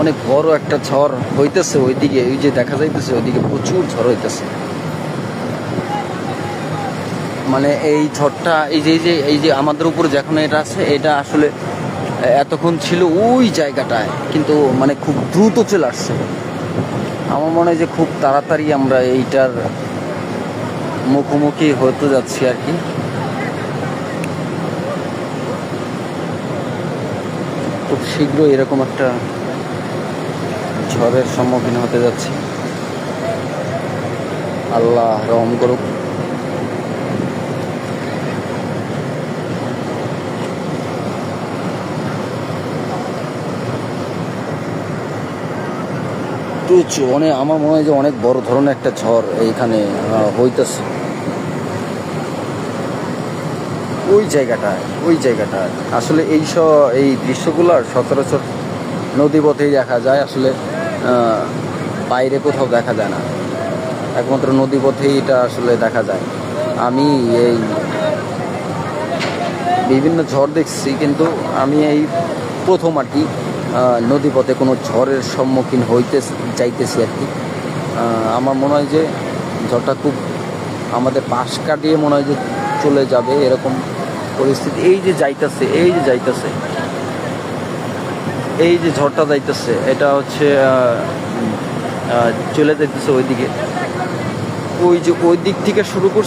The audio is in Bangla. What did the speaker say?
অনেক বড় একটা ঝড় হইতেছে ওইদিকে, ওই যে দেখা যাইতেছে ওইদিকে প্রচুর ঝড় হইতেছে। মানে এই ঝড়টা এই যে আমাদের উপর যখন এটা আছে, এটা আসলে এতক্ষণ ছিল ওই জায়গাটায়, কিন্তু মানে খুব দ্রুত চলে আসছে। আমার মনে হয় যে খুব তাড়াতাড়ি আমরা এইটার মুখোমুখি হতে যাচ্ছি আর কি। খুব শীঘ্রই এরকম একটা ঝড়ের সম্মুখীন হতে যাচ্ছি। আল্লাহ রহম করুক। প্রচুর অনেক, আমার মনে হয় যে অনেক বড় ধরনের একটা ঝড় এইখানে হইতেছে। ওই জায়গাটায় আসলে এই দৃশ্যগুলো সচরাচর নদীপথেই দেখা যায়, আসলে বাইরে কোথাও দেখা যায় না, একমাত্র নদীপথেই এটা আসলে দেখা যায়। আমি এই বিভিন্ন ঝড় দেখছি, কিন্তু আমি এই প্রথম আর কি নদীপথে কোনো ঝড়ের সম্মুখীন যাইতেছি আর কি। আমার মনে হয় যে ঝড়টা খুব আমাদের পাশ কাটিয়ে মনে হয় যে চলে যাবে, এরকম পরিস্থিতি। এই যে যাইতেছে এই যে ঝড়টা যাইতেছে, এটা হচ্ছে চলে যাইতেছে ওইদিকে। ওই যে ওই দিক থেকে শুরু করছে।